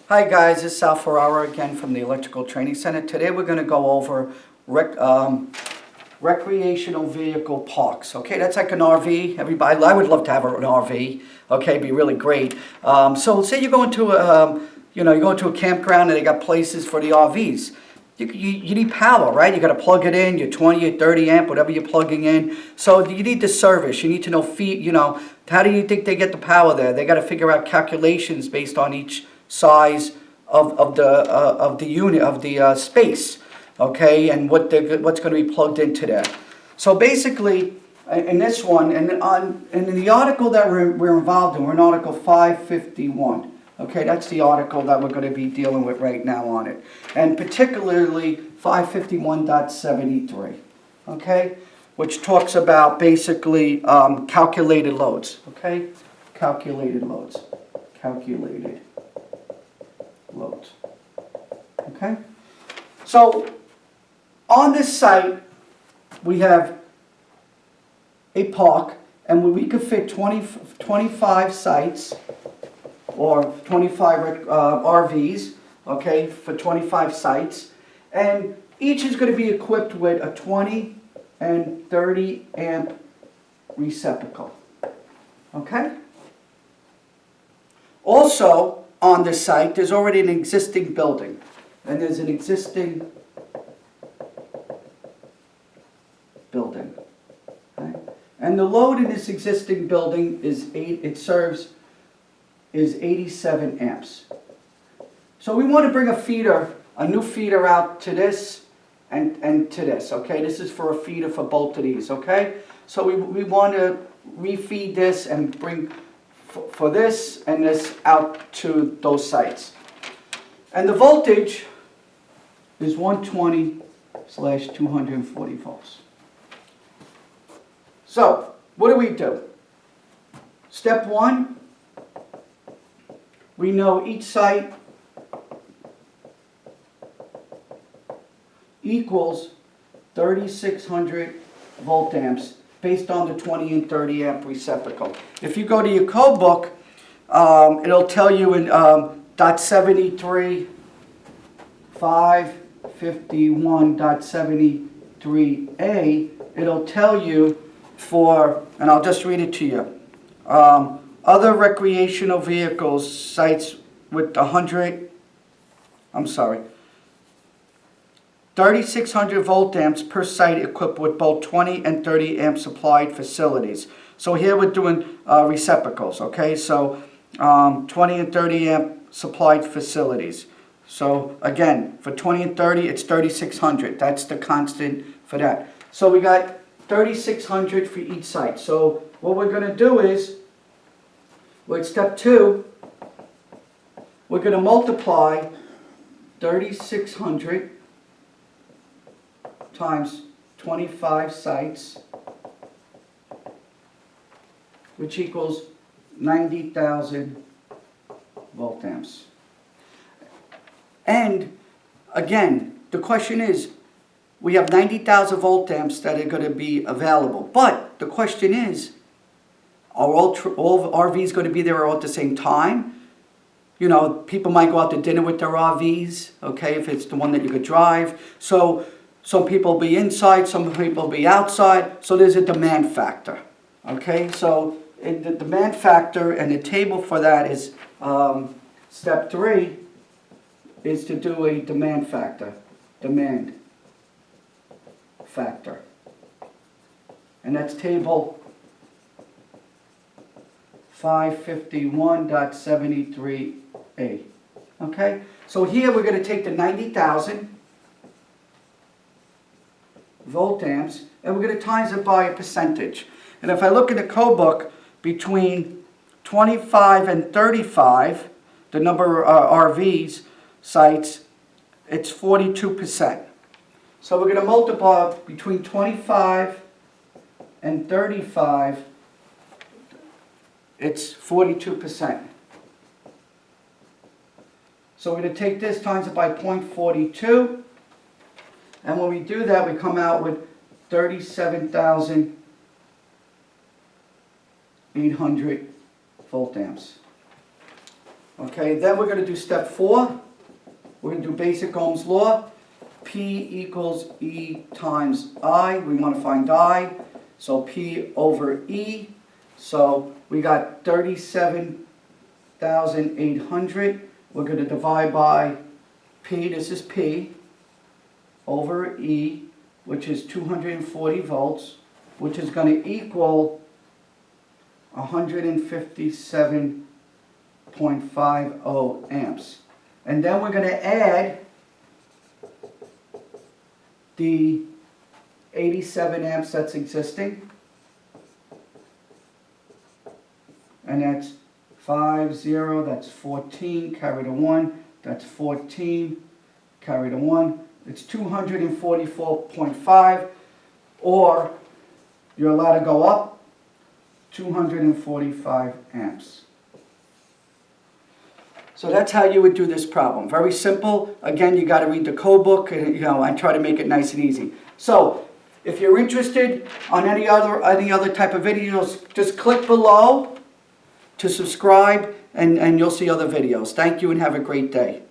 Hi guys, this is Sal Ferrara again from the Electrical Training Center. Today we're going to go over recreational vehicle parks. Okay, that's like an RV. Everybody, I would love to have an RV. Okay, it'd be really great. So say you go into you go into a campground and they got places for the RVs. You need power, right? You got to plug it in, your 20 or 30 amp, whatever you're plugging in. So you need the service. You need to know how do you think they get the power there? They got to figure out calculations based on each size of the unit of the space, okay, and what's going to be plugged into there. So basically, in this one, and in the article that we're involved in, we're in Article 551. Okay, that's the article that we're going to be dealing with right now on it, and particularly 551.73. Okay, which talks about basically calculated loads. Okay, calculated loads. Okay, so on this site we have a park, and we could fit 25 sites or 25 RVs, okay, for 25 sites, and each is going to be equipped with a 20 and 30 amp receptacle. Okay. Also, on this site, there's already an existing building, and there's an existing building. Okay? And the load in this existing building is 87 amps. So we want to bring a new feeder out to this and to this. Okay, this is for a feeder for both of these. Okay, so we want to refeed this and bring for this and this out to those sites. And the voltage is 120/240 volts. So, what do? Step one, we know each site equals 3,600 volt amps based on the 20 and 30 amp receptacle. If you go to your code book, it'll tell you in .73, 551.73a, it'll tell you and I'll just read it to you, other recreational vehicles sites with 3,600 volt amps per site equipped with both 20 and 30 amp supplied facilities. So here we're doing receptacles, okay? So 20 and 30 amp supplied facilities. So again, for 20 and 30, it's 3,600. That's the constant for that. So we got 3,600 for each site. So what we're going to do is, with step two, we're going to multiply 3,600 times 25 sites, which equals 90,000 volt amps. And again, the question is, we have 90,000 volt amps that are going to be available. But the question is, are all RVs going to be there all at the same time? You know, people might go out to dinner with their RVs, okay, if it's the one that you could drive. So some people will be inside, some people will be outside. So there's a demand factor, okay? So the demand factor and the table for that is step 3 is to do a demand factor. And that's table 551.73a. Okay? So here we're going to take the 90,000 volt amps and we're going to times it by a percentage. And if I look in the code book, between 25 and 35, the number of RVs sites, it's 42%. So we're going to multiply between 25 and 35, it's 42%. So we're going to take this times it by 0.42, and when we do that, we come out with 37,800 volt amps. Okay, then we're going to do step 4. We're going to do basic Ohm's law. P equals E times I. We want to find I. So P over E. So we got 37,800. We're going to divide by P, this is P, over E, which is 240 volts, which is going to equal 157.50 amps. And then we're going to add the 87 amps that's existing. And that's 50, that's 14, carry the 1, that's 14, carry the 1. It's 244.5, or you're allowed to go up 245 amps. So that's how you would do this problem. Very simple. Again, you got to read the code book, and I try to make it nice and easy. So if you're interested on any other type of videos, just click below to subscribe, and you'll see other videos. Thank you and have a great day.